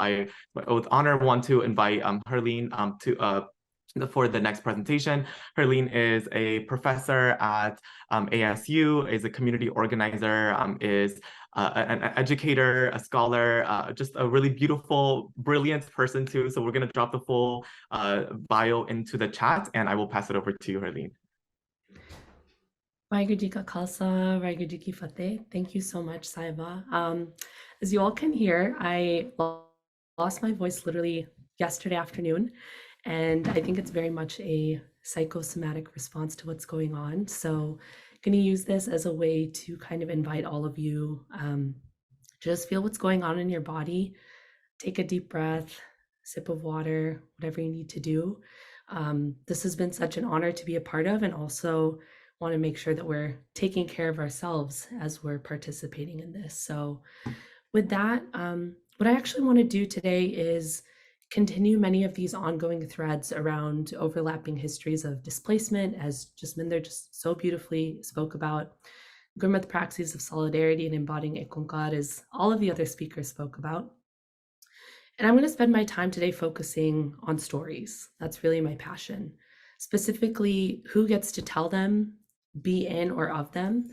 I, with honor, want to invite Harleen for the next presentation. Harleen is a professor at ASU, is a community organizer, is an educator, a scholar, just a really beautiful, brilliant person too. So we're going to drop the full bio into the chat, and I will pass it over to you, Harleen. Waheguru Ji Ka Khalsa, Waheguru Ji Ki Fateh. Thank you so much, Saiba. As you all can hear, I lost my voice literally yesterday afternoon, and I think it's very much a psychosomatic response to what's going on. So I'm going to use this as a way to kind of invite all of you just feel what's going on in your body. Take a deep breath, sip of water, whatever you need to do. This has been such an honor to be a part of, and also want to make sure that we're taking care of ourselves as we're participating in this. So with that, what I actually want to do today is continue many of these ongoing threads around overlapping histories of displacement, as Jasminder just so beautifully spoke about, Gurmat praxis of solidarity and embodying Ekunkar, as all of the other speakers spoke about. And I'm going to spend my time today focusing on stories. That's really my passion. Specifically, who gets to tell them, be in or of them,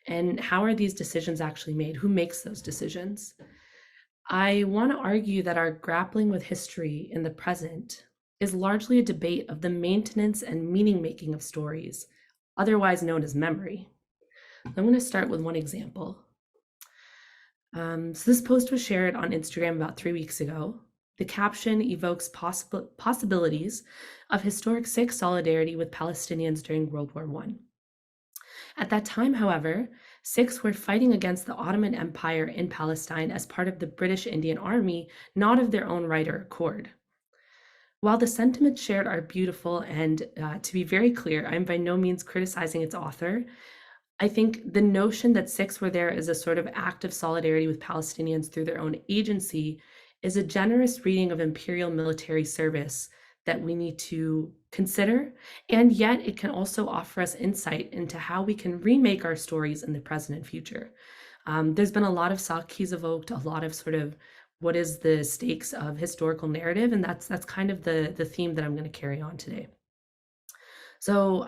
and how are these decisions actually made? Who makes those decisions? I want to argue that our grappling with history in the present is largely a debate of the maintenance and meaning making of stories, otherwise known as memory. I'm going to start with one example. So this post was shared on Instagram about 3 weeks ago. The caption evokes possibilities of historic Sikh solidarity with Palestinians during World War I. At that time, however, Sikhs were fighting against the Ottoman Empire in Palestine as part of the British Indian Army, not of their own right or accord. While the sentiments shared are beautiful, and to be very clear, I'm by no means criticizing its author, I think the notion that Sikhs were there as a sort of act of solidarity with Palestinians through their own agency is a generous reading of imperial military service that we need to consider, and yet it can also offer us insight into how we can remake our stories in the present and future. There's been a lot of Sakhis evoked, a lot of sort of what is the stakes of historical narrative, and that's kind of the theme that I'm going to carry on today. So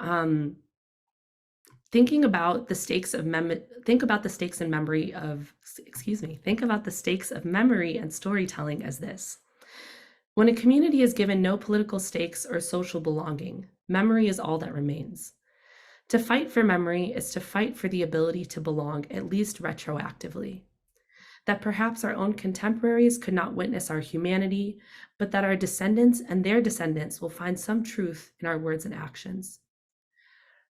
think about the stakes of memory and storytelling as this. When a community is given no political stakes or social belonging, memory is all that remains. To fight for memory is to fight for the ability to belong, at least retroactively. That perhaps our own contemporaries could not witness our humanity, but that our descendants and their descendants will find some truth in our words and actions.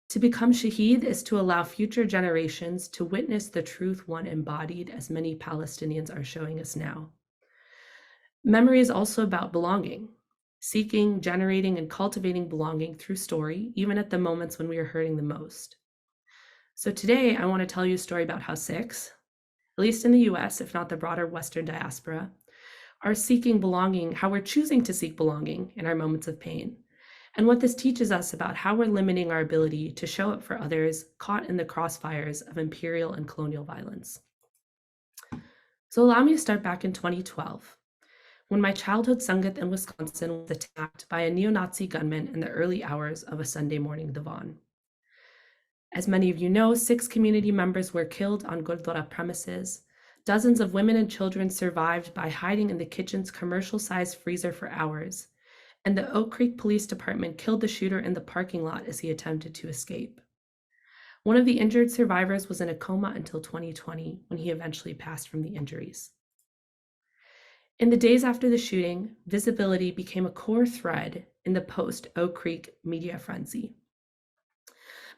To become shaheed is to allow future generations to witness the truth one embodied, as many Palestinians are showing us now. Memory is also about belonging, seeking, generating, and cultivating belonging through story, even at the moments when we are hurting the most. So today, I want to tell you a story about how Sikhs, at least in the US, if not the broader Western diaspora, are seeking belonging, how we're choosing to seek belonging in our moments of pain, and what this teaches us about how we're limiting our ability to show up for others caught in the crossfires of imperial and colonial violence. So allow me to start back in 2012. When my childhood Sangat in Wisconsin was attacked by a neo-Nazi gunman in the early hours of a Sunday morning divan. As many of you know, 6 community members were killed on Gurdwara premises. Dozens of women and children survived by hiding in the kitchen's commercial-sized freezer for hours, and the Oak Creek Police Department killed the shooter in the parking lot as he attempted to escape. One of the injured survivors was in a coma until 2020, when he eventually passed from the injuries. In the days after the shooting, visibility became a core thread in the post-Oak Creek media frenzy.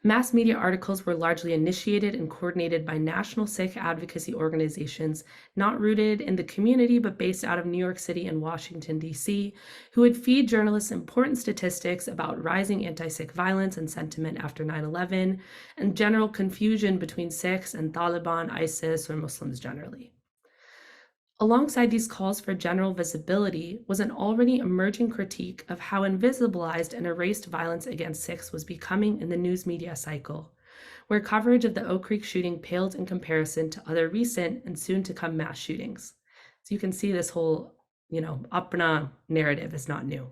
Mass media articles were largely initiated and coordinated by national Sikh advocacy organizations not rooted in the community but based out of New York City and Washington, D.C., who would feed journalists important statistics about rising anti-Sikh violence and sentiment after 9/11 and general confusion between Sikhs and Taliban, ISIS, or Muslims generally. Alongside these calls for general visibility was an already emerging critique of how invisibilized and erased violence against Sikhs was becoming in the news media cycle, where coverage of the Oak Creek shooting paled in comparison to other recent and soon-to-come mass shootings. So you can see this whole Apna narrative is not new.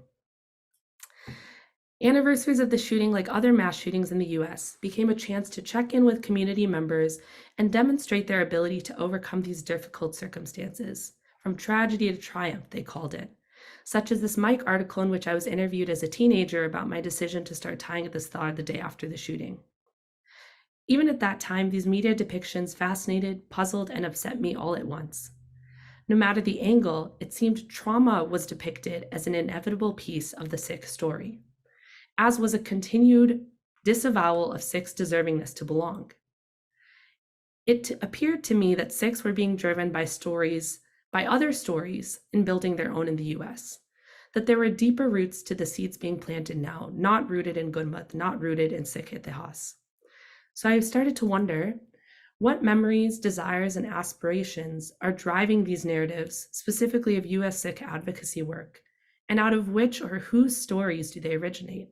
Anniversaries of the shooting, like other mass shootings in the US, became a chance to check in with community members and demonstrate their ability to overcome these difficult circumstances. From tragedy to triumph, they called it. Such as this Mike article in which I was interviewed as a teenager about my decision to start tying at the star the day after the shooting. Even at that time, these media depictions fascinated, puzzled, and upset me all at once. No matter the angle, it seemed trauma was depicted as an inevitable piece of the Sikh story, as was a continued disavowal of Sikhs' deservingness to belong. It appeared to me that Sikhs were being driven by other stories in building their own in the US, that there were deeper roots to the seeds being planted now, not rooted in Gurmat, not rooted in Sikh itihas. So I started to wonder, what memories, desires, and aspirations are driving these narratives, specifically of US Sikh advocacy work, and out of which or whose stories do they originate?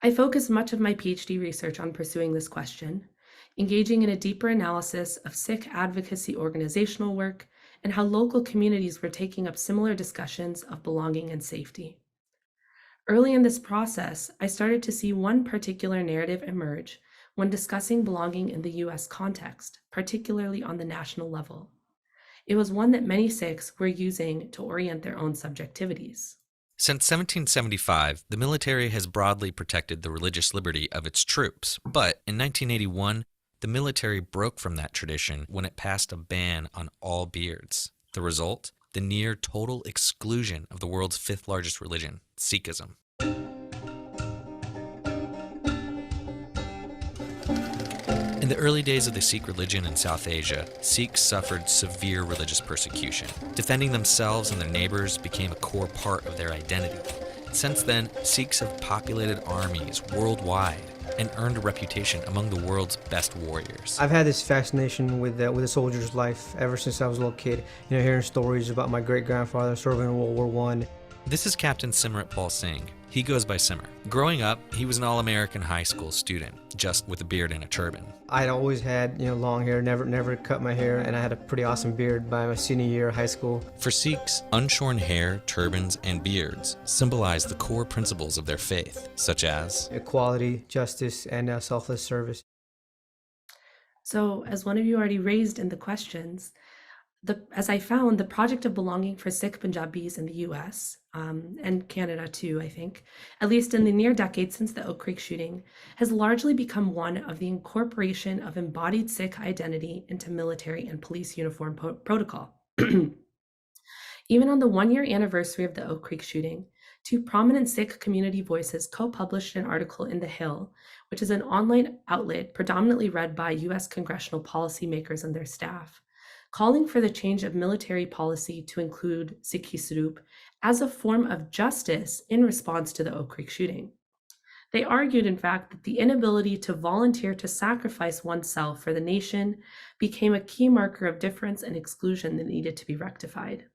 I focused much of my PhD research on pursuing this question, engaging in a deeper analysis of Sikh advocacy organizational work and how local communities were taking up similar discussions of belonging and safety. Early in this process, I started to see one particular narrative emerge when discussing belonging in the US context, particularly on the national level. It was one that many Sikhs were using to orient their own subjectivities. Since 1775, the military has broadly protected the religious liberty of its troops, but in 1981, the military broke from that tradition when it passed a ban on all beards. The result? The near total exclusion of the world's fifth largest religion, Sikhism. In the early days of the Sikh religion in South Asia, Sikhs suffered severe religious persecution. Defending themselves and their neighbors became a core part of their identity. Since then, Sikhs have populated armies worldwide and earned a reputation among the world's best warriors. I've had this fascination with a soldier's life ever since I was a little kid. Hearing stories about my great-grandfather serving in World War I. This is Captain Simrat Paul Singh. He goes by Simmer. Growing up, he was an all-American high school student, just with a beard and a turban. I'd always had, long hair, never cut my hair, and I had a pretty awesome beard by my senior year of high school. For Sikhs, unshorn hair, turbans, and beards symbolize the core principles of their faith, such as equality, justice, and selfless service. So, as one of you already raised in the questions, as I found, the project of belonging for Sikh Punjabis in the US, and Canada too, I think, at least in the near decade since the Oak Creek shooting, has largely become one of the incorporation of embodied Sikh identity into military and police uniform protocol. Even on the one-year anniversary of the Oak Creek shooting, two prominent Sikh community voices co-published an article in The Hill, which is an online outlet predominantly read by US congressional policymakers and their staff, calling for the change of military policy to include Sikhi Swaroop as a form of justice in response to the Oak Creek shooting. They argued, in fact, that the inability to volunteer to sacrifice oneself for the nation became a key marker of difference and exclusion that needed to be rectified.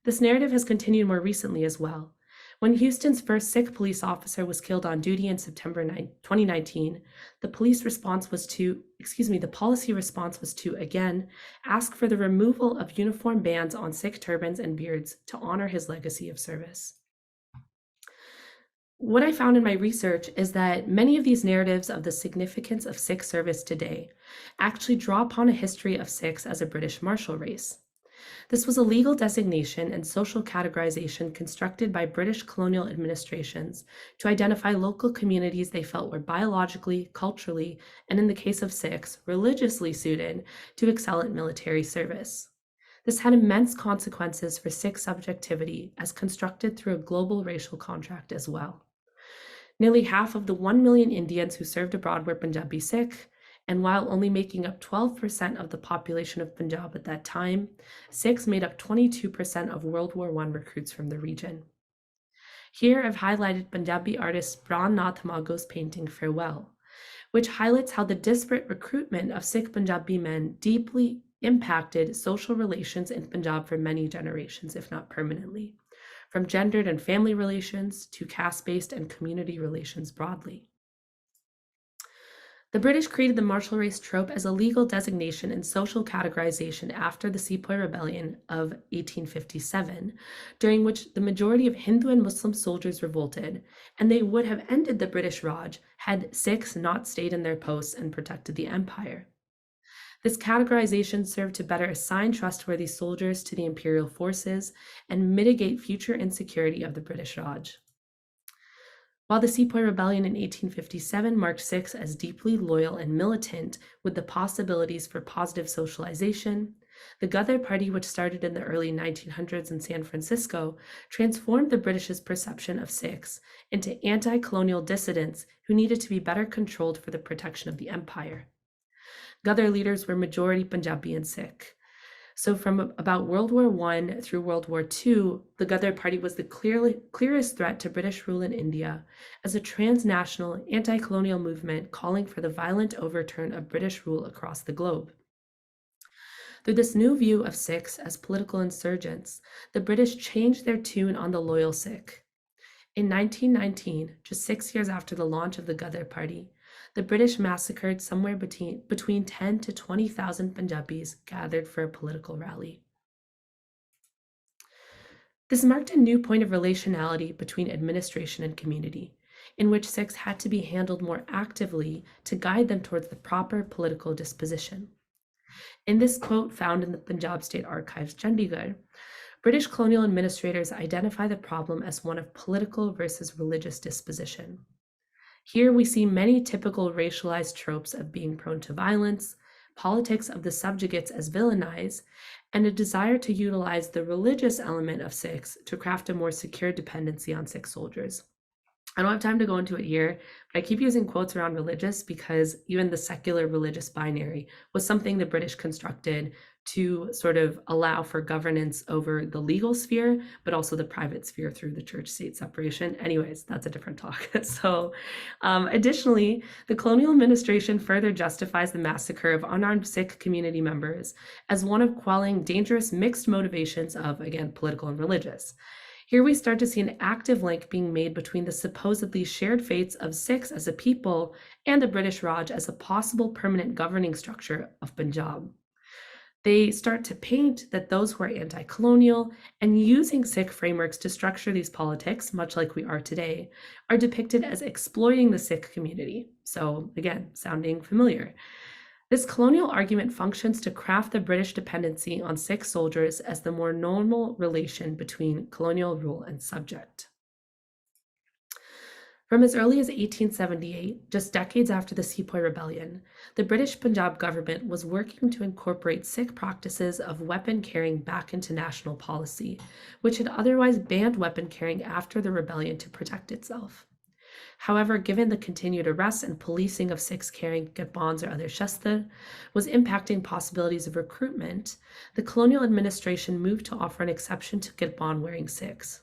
This narrative has continued more recently as well. When Houston's first Sikh police officer was killed on duty in September 2019, the policy response was to, again, ask for the removal of uniform bans on Sikh turbans and beards to honor his legacy of service. What I found in my research is that many of these narratives of the significance of Sikh service today actually draw upon a history of Sikhs as a British martial race. This was a legal designation and social categorization constructed by British colonial administrations to identify local communities they felt were biologically, culturally, and in the case of Sikhs, religiously suited to excel at military service. This had immense consequences for Sikh subjectivity as constructed through a global racial contract as well. Nearly half of the 1 million Indians who served abroad were Punjabi Sikh, and while only making up 12% of the population of Punjab at that time, Sikhs made up 22% of World War I recruits from the region. Here I've highlighted Punjabi artist Pran Nath Mago's painting Farewell, which highlights how the disparate recruitment of Sikh Punjabi men deeply impacted social relations in Punjab for many generations, if not permanently, from gendered and family relations to caste-based and community relations broadly. The British created the martial race trope as a legal designation and social categorization after the Sepoy Rebellion of 1857, during which the majority of Hindu and Muslim soldiers revolted, and they would have ended the British Raj had Sikhs not stayed in their posts and protected the empire. This categorization served to better assign trustworthy soldiers to the imperial forces and mitigate future insecurity of the British Raj. While the Sepoy Rebellion in 1857 marked Sikhs as deeply loyal and militant with the possibilities for positive socialization, the Ghadar Party, which started in the early 1900s in San Francisco, transformed the British's perception of Sikhs into anti-colonial dissidents who needed to be better controlled for the protection of the empire. Ghadar leaders were majority Punjabi and Sikh. So from about World War I through World War II, the Ghadar Party was the clearest threat to British rule in India as a transnational anti-colonial movement calling for the violent overturn of British rule across the globe. Through this new view of Sikhs as political insurgents, the British changed their tune on the loyal Sikh. In 1919, just 6 years after the launch of the Ghadar Party, the British massacred somewhere between 10 to 20,000 Punjabis gathered for a political rally. This marked a new point of relationality between administration and community, in which Sikhs had to be handled more actively to guide them towards the proper political disposition. In this quote found in the Punjab State Archives, Chandigarh, British colonial administrators identify the problem as one of political versus religious disposition. Here we see many typical racialized tropes of being prone to violence, politics of the subjugates as villainized, and a desire to utilize the religious element of Sikhs to craft a more secure dependency on Sikh soldiers. I don't have time to go into it here, but I keep using quotes around religious because even the secular religious binary was something the British constructed to sort of allow for governance over the legal sphere, but also the private sphere through the church-state separation. Anyways, that's a different talk. Additionally, the colonial administration further justifies the massacre of unarmed Sikh community members as one of quelling dangerous mixed motivations of, again, political and religious. Here we start to see an active link being made between the supposedly shared fates of Sikhs as a people and the British Raj as a possible permanent governing structure of Punjab. They start to paint that those who are anti-colonial and using Sikh frameworks to structure these politics, much like we are today, are depicted as exploiting the Sikh community. So again, sounding familiar. This colonial argument functions to craft the British dependency on Sikh soldiers as the more normal relation between colonial rule and subject. From as early as 1878, just decades after the Sepoy Rebellion, the British Punjab government was working to incorporate Sikh practices of weapon carrying back into national policy, which had otherwise banned weapon carrying after the rebellion to protect itself. However, given the continued arrests and policing of Sikhs carrying gitbans or other shastra was impacting possibilities of recruitment, the colonial administration moved to offer an exception to gitban-wearing Sikhs.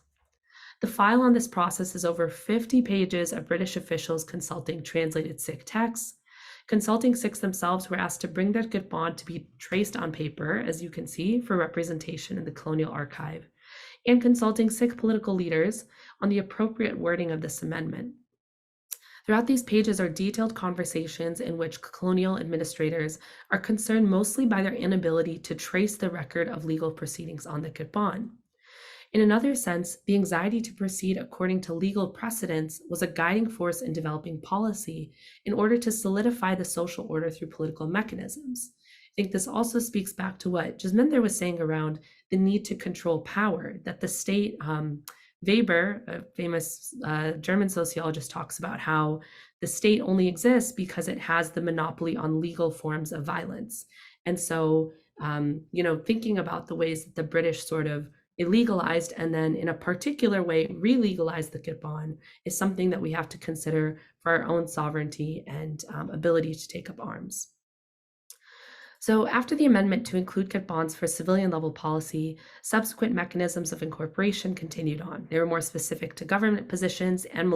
The file on this process is over 50 pages of British officials consulting translated Sikh texts. Consulting Sikhs themselves were asked to bring their gitban to be traced on paper, as you can see, for representation in the colonial archive, and consulting Sikh political leaders on the appropriate wording of this amendment. Throughout these pages are detailed conversations in which colonial administrators are concerned mostly by their inability to trace the record of legal proceedings on the gitban. In another sense, the anxiety to proceed according to legal precedents was a guiding force in developing policy in order to solidify the social order through political mechanisms. I think this also speaks back to what Jasminder was saying around the need to control power, that the state, Weber, a famous German sociologist, talks about how the state only exists because it has the monopoly on legal forms of violence. And so, thinking about the ways that the British sort of illegalized and then in a particular way re-legalized the gitban is something that we have to consider for our own sovereignty and ability to take up arms. So after the amendment to include gitbans for civilian level policy, subsequent mechanisms of incorporation continued on. They were more specific to government positions and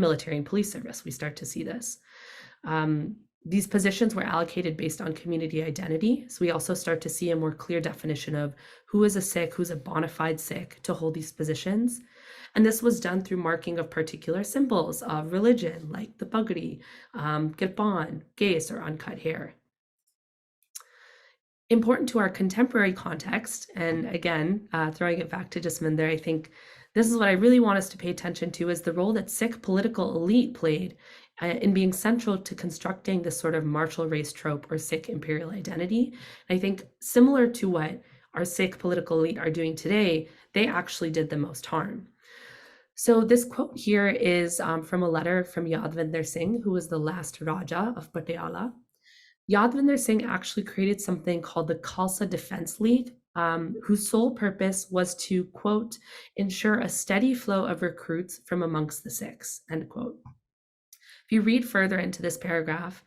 military and police service. We start to see this. These positions were allocated based on community identity. So we also start to see a more clear definition of who is a Sikh, who's a bona fide Sikh to hold these positions. And this was done through marking of particular symbols of religion, like the pagdi, kirpan, gaze, or uncut hair. Important to our contemporary context, and again, throwing it back to Jasminder, I think this is what I really want us to pay attention to, is the role that Sikh political elite played in being central to constructing this sort of martial race trope or Sikh imperial identity. And I think similar to what our Sikh political elite are doing today, they actually did the most harm. So this quote here is from a letter from Yadvinder Singh, who was the last Raja of Patiala. Yadvinder Singh actually created something called the Khalsa Defense League, whose sole purpose was to, quote, ensure a steady flow of recruits from amongst the Sikhs, end quote. If you read further into this paragraph,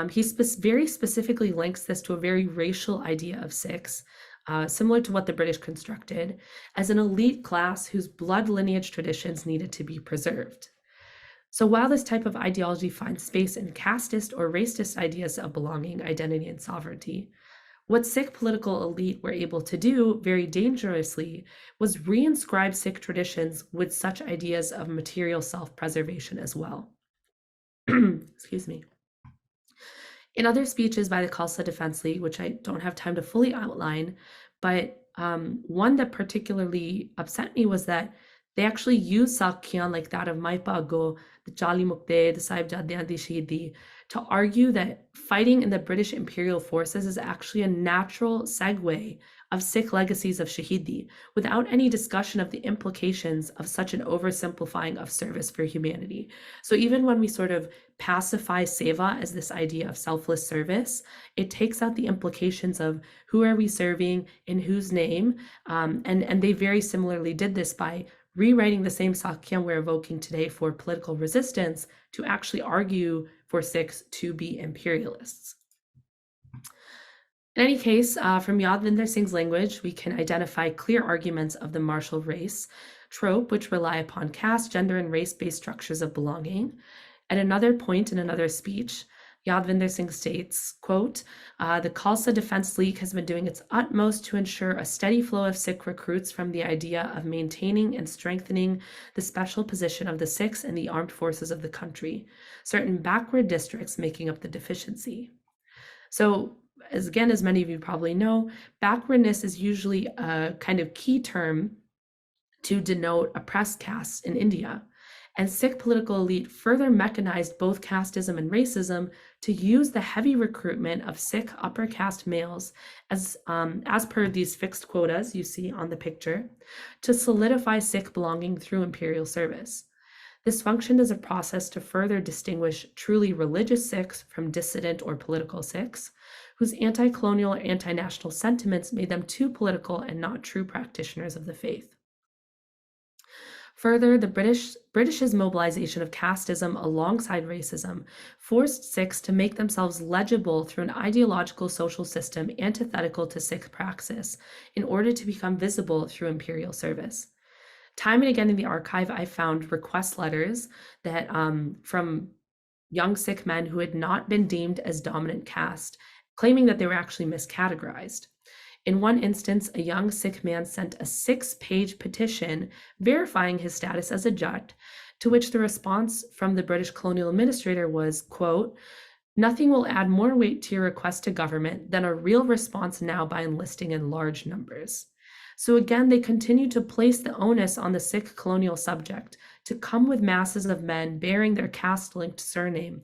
he very specifically links this to a very racial idea of Sikhs, similar to what the British constructed, as an elite class whose blood lineage traditions needed to be preserved. So while this type of ideology finds space in casteist or racist ideas of belonging, identity, and sovereignty, what Sikh political elite were able to do very dangerously was reinscribe Sikh traditions with such ideas of material self-preservation as well. Excuse me. In other speeches by the Khalsa Defense League, which I don't have time to fully outline, but one that particularly upset me was that they actually used Sakhiyan like that of Maipa Go, the Chali Mukte, the Sahibzadiyan di Shahidi, to argue that fighting in the British imperial forces is actually a natural segue of Sikh legacies of Shahidi, without any discussion of the implications of such an oversimplifying of service for humanity. So even when we sort of pacify Seva as this idea of selfless service, it takes out the implications of who are we serving, in whose name, and they very similarly did this by rewriting the same Sakhiyan we're evoking today for political resistance to actually argue for Sikhs to be imperialists. In any case, from Yadvinder Singh's language, we can identify clear arguments of the martial race trope, which rely upon caste, gender, and race-based structures of belonging. At another point in another speech, Yadvinder Singh states, quote, the Khalsa Defense League has been doing its utmost to ensure a steady flow of Sikh recruits from the idea of maintaining and strengthening the special position of the Sikhs in the armed forces of the country, certain backward districts making up the deficiency. So, as many of you probably know, backwardness is usually a kind of key term to denote oppressed castes in India. And Sikh political elite further mechanized both casteism and racism to use the heavy recruitment of Sikh upper caste males as per these fixed quotas you see on the picture, to solidify Sikh belonging through imperial service. This functioned as a process to further distinguish truly religious Sikhs from dissident or political Sikhs, whose anti-colonial or anti-national sentiments made them too political and not true practitioners of the faith. Further, the British's mobilization of casteism alongside racism forced Sikhs to make themselves legible through an ideological social system antithetical to Sikh praxis in order to become visible through imperial service. Time and again in the archive, I found request letters that from young Sikh men who had not been deemed as dominant caste, claiming that they were actually miscategorized. In one instance, a young Sikh man sent a 6-page petition verifying his status as a Jat, to which the response from the British colonial administrator was, quote, nothing will add more weight to your request to government than a real response now by enlisting in large numbers. So again, they continue to place the onus on the Sikh colonial subject to come with masses of men bearing their caste-linked surname,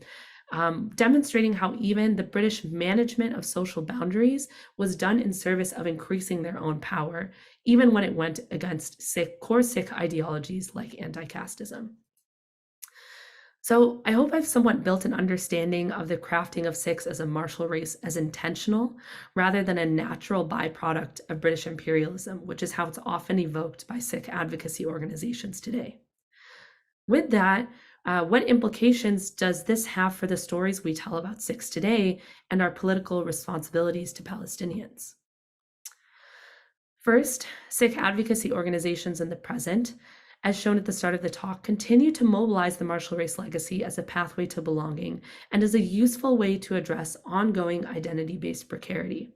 demonstrating how even the British management of social boundaries was done in service of increasing their own power, even when it went against core Sikh ideologies like anti-casteism. So I hope I've somewhat built an understanding of the crafting of Sikhs as a martial race as intentional, rather than a natural byproduct of British imperialism, which is how it's often evoked by Sikh advocacy organizations today. With that, what implications does this have for the stories we tell about Sikhs today and our political responsibilities to Palestinians? First, Sikh advocacy organizations in the present, as shown at the start of the talk, continue to mobilize the martial race legacy as a pathway to belonging and as a useful way to address ongoing identity-based precarity.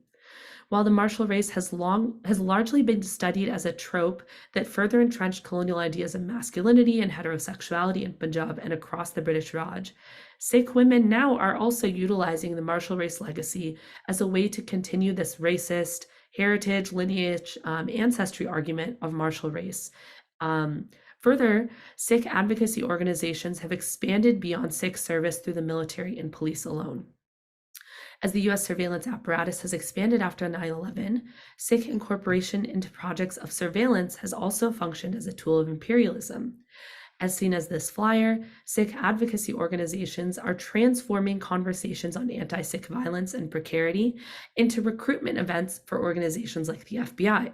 While the martial race has largely been studied as a trope that further entrenched colonial ideas of masculinity and heterosexuality in Punjab and across the British Raj, Sikh women now are also utilizing the martial race legacy as a way to continue this racist heritage, lineage, ancestry argument of martial race. Further, Sikh advocacy organizations have expanded beyond Sikh service through the military and police alone. As the US surveillance apparatus has expanded after 9/11, Sikh incorporation into projects of surveillance has also functioned as a tool of imperialism. As seen as this flyer, Sikh advocacy organizations are transforming conversations on anti-Sikh violence and precarity into recruitment events for organizations like the FBI.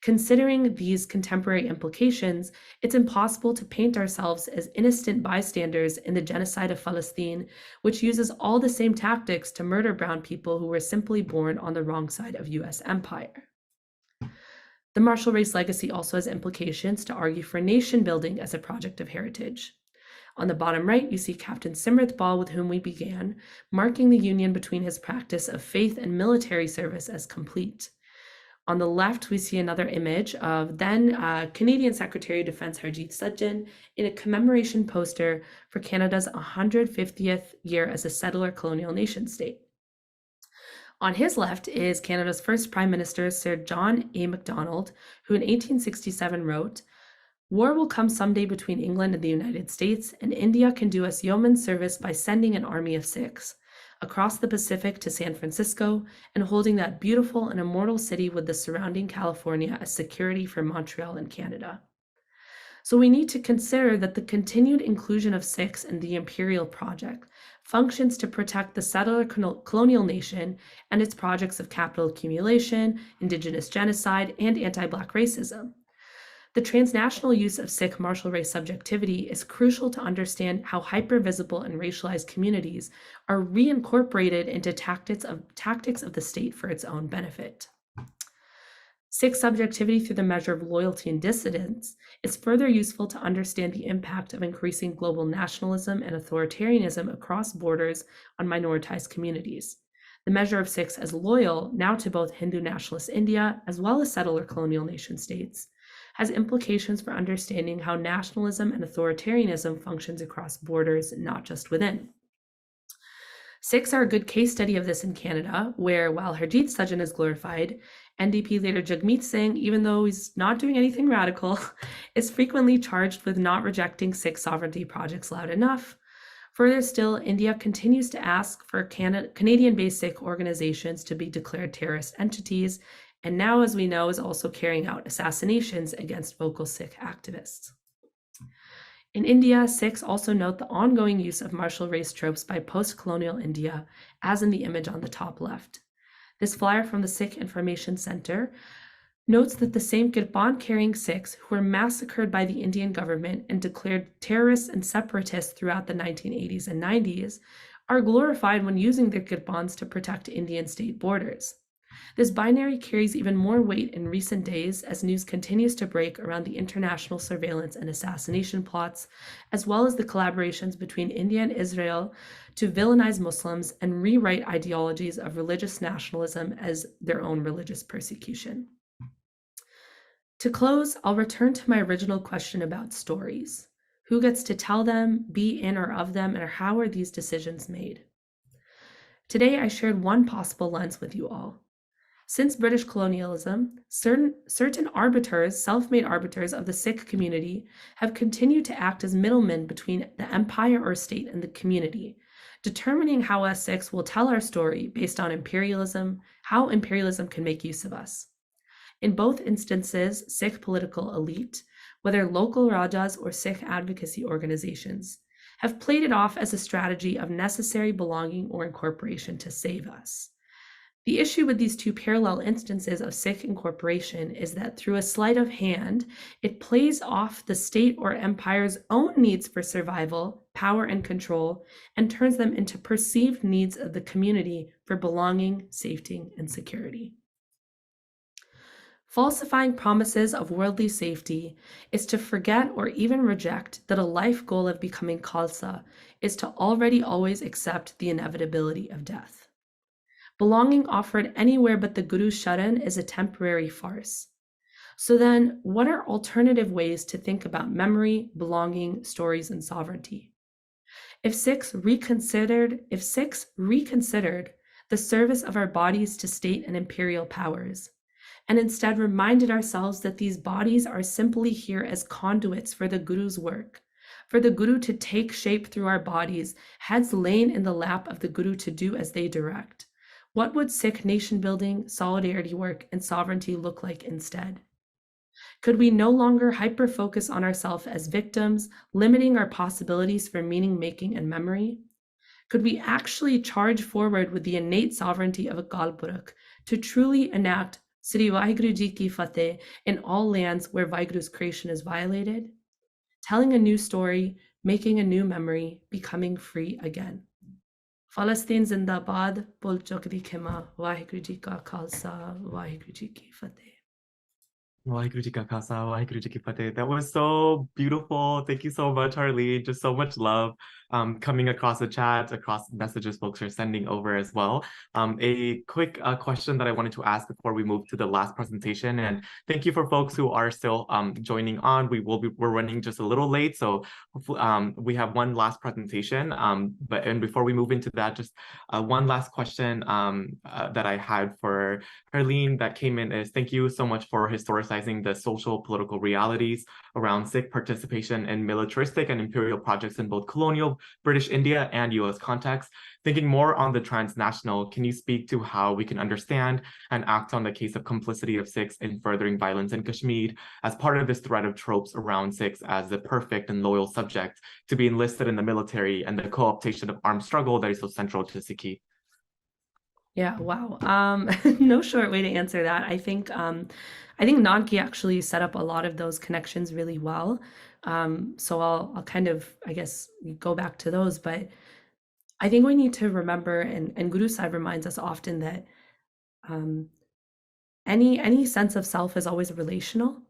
Considering these contemporary implications, it's impossible to paint ourselves as innocent bystanders in the genocide of Palestine, which uses all the same tactics to murder brown people who were simply born on the wrong side of US empire. The martial race legacy also has implications to argue for nation building as a project of heritage. On the bottom right, you see Captain Simrit Bal, with whom we began, marking the union between his practice of faith and military service as complete. On the left, we see another image of then Canadian Secretary of Defense Harjit Sajjan in a commemoration poster for Canada's 150th year as a settler colonial nation state. On his left is Canada's first Prime Minister, Sir John A. Macdonald, who in 1867 wrote, "War will come someday between England and the United States, and India can do us yeoman service by sending an army of Sikhs across the Pacific to San Francisco and holding that beautiful and immortal city with the surrounding California as security for Montreal and Canada." So we need to consider that the continued inclusion of Sikhs in the imperial project functions to protect the settler colonial nation and its projects of capital accumulation, indigenous genocide, and anti-Black racism. The transnational use of Sikh martial race subjectivity is crucial to understand how hyper-visible and racialized communities are reincorporated into tactics of the state for its own benefit. Sikh subjectivity through the measure of loyalty and dissidence is further useful to understand the impact of increasing global nationalism and authoritarianism across borders on minoritized communities. The measure of Sikhs as loyal now to both Hindu nationalist India as well as settler colonial nation states has implications for understanding how nationalism and authoritarianism functions across borders, not just within. Sikhs are a good case study of this in Canada, where while Harjit Sajjan is glorified, NDP leader Jagmeet Singh, even though he's not doing anything radical, is frequently charged with not rejecting Sikh sovereignty projects loud enough. Further still, India continues to ask for Canadian-based Sikh organizations to be declared terrorist entities, and now, as we know, is also carrying out assassinations against vocal Sikh activists. In India, Sikhs also note the ongoing use of martial race tropes by post-colonial India, as in the image on the top left. This flyer from the Sikh Information Center notes that the same kirpan-carrying Sikhs who were massacred by the Indian government and declared terrorists and separatists throughout the 1980s and 90s are glorified when using their kirpans to protect Indian state borders. This binary carries even more weight in recent days as news continues to break around the international surveillance and assassination plots, as well as the collaborations between India and Israel to villainize Muslims and rewrite ideologies of religious nationalism as their own religious persecution. To close, I'll return to my original question about stories. Who gets to tell them, be in or of them, and how are these decisions made? Today, I shared one possible lens with you all. Since British colonialism, certain arbiters, self-made arbiters of the Sikh community, have continued to act as middlemen between the empire or state and the community, determining how us Sikhs will tell our story based on imperialism, how imperialism can make use of us. In both instances, Sikh political elite, whether local Rajas or Sikh advocacy organizations, have played it off as a strategy of necessary belonging or incorporation to save us. The issue with these two parallel instances of Sikh incorporation is that through a sleight of hand, it plays off the state or empire's own needs for survival, power, and control, and turns them into perceived needs of the community for belonging, safety, and security. Falsifying promises of worldly safety is to forget or even reject that a life goal of becoming Khalsa is to already always accept the inevitability of death. Belonging offered anywhere but the Guru's Sharan is a temporary farce. So then, what are alternative ways to think about memory, belonging, stories, and sovereignty? If Sikhs reconsidered the service of our bodies to state and imperial powers, and instead reminded ourselves that these bodies are simply here as conduits for the Guru's work, for the Guru to take shape through our bodies, heads lain in the lap of the Guru to do as they direct, what would Sikh nation building, solidarity work, and sovereignty look like instead? Could we no longer hyper-focus on ourselves as victims, limiting our possibilities for meaning-making and memory? Could we actually charge forward with the innate sovereignty of a Kalpurukh to truly enact Sri Vaheguru Ji Ki Fateh in all lands where Vaheguru's creation is violated? Telling a new story, making a new memory, becoming free again. Palestine Zindabad, Bol Chokdi Khema, Vaheguru Ji Ka Khalsa, Vaheguru Ji Ki Fateh. Waheguru Ji Ka Khalsa, Waheguru Ji Ki Fateh. That was so beautiful. Thank you so much, Harleen. Just so much love coming across the chat, across messages folks are sending over as well. A quick question that I wanted to ask before we move to the last presentation, and thank you for folks who are still joining on. We're running just a little late, so we have one last presentation. And before we move into that, just one last question that I had for Harleen that came in is, thank you so much for historicizing the social political realities around Sikh participation in militaristic and imperial projects in both colonial British India and US contexts. Thinking more on the transnational, can you speak to how we can understand and act on the case of complicity of Sikhs in furthering violence in Kashmir as part of this thread of tropes around Sikhs as the perfect and loyal subject to be enlisted in the military and the co-optation of armed struggle that is so central to Sikhi? Yeah, wow. No short way to answer that. I think Nanky actually set up a lot of those connections really well. So I'll kind of, I guess, go back to those. But I think we need to remember, and Guru Sahib reminds us often that any sense of self is always relational,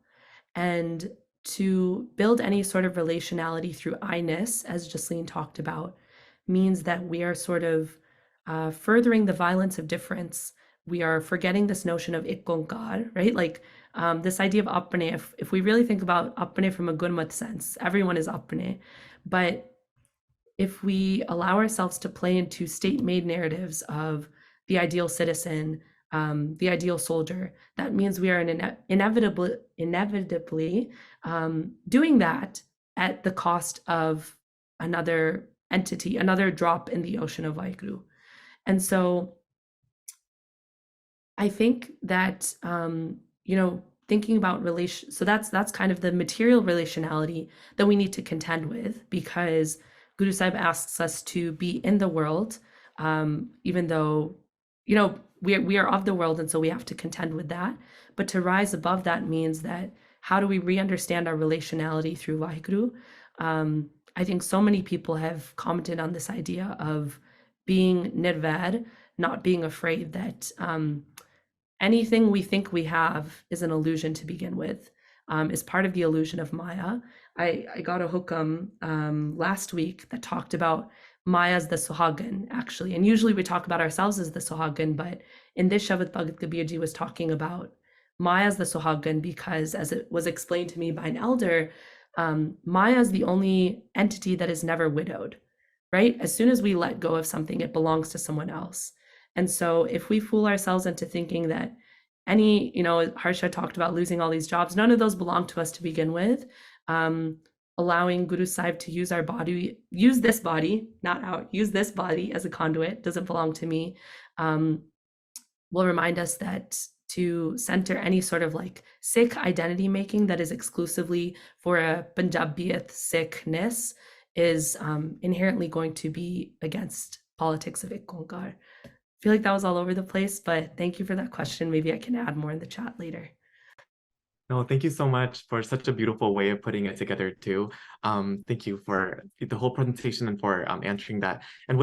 and to build any sort of relationality through I-ness, as Jasleen talked about, means that we are sort of furthering the violence of difference. We are forgetting this notion of ikkonkar, right? Like this idea of apne. If we really think about apne from a Gurmat sense, everyone is apne. But if we allow ourselves to play into state-made narratives of the ideal citizen, the ideal soldier, that means we are inevitably doing that at the cost of another entity, another drop in the ocean of Vaheguru. And so I think that, thinking about so that's kind of the material relationality that we need to contend with, because Guru Sahib asks us to be in the world, even though, we are of the world, and so we have to contend with that. But to rise above that means that how do we re-understand our relationality through Vaheguru? I think so many people have commented on this idea of being nirvad, not being afraid that anything we think we have is an illusion to begin with, is part of the illusion of Maya. I got a hukam last week that talked about Maya as the Suhagan, actually. And usually we talk about ourselves as the Suhagan, but in this Shabad Bhagat Kabir Ji was talking about Maya as the Suhagan because, as it was explained to me by an elder, Maya is the only entity that is never widowed, right? As soon as we let go of something, it belongs to someone else. And so if we fool ourselves into thinking that Harsha talked about losing all these jobs, none of those belong to us to begin with. Allowing Guru Sahib to use our body, use this body as a conduit, doesn't belong to me, will remind us that to center any sort of like Sikh identity making that is exclusively for a Punjabiyat Sikhness is inherently going to be against politics of ikkonkar. I feel like that was all over the place, but thank you for that question. Maybe I can add more in the chat later. No, thank you so much for such a beautiful way of putting it together too. Thank you for the whole presentation and for answering that. And with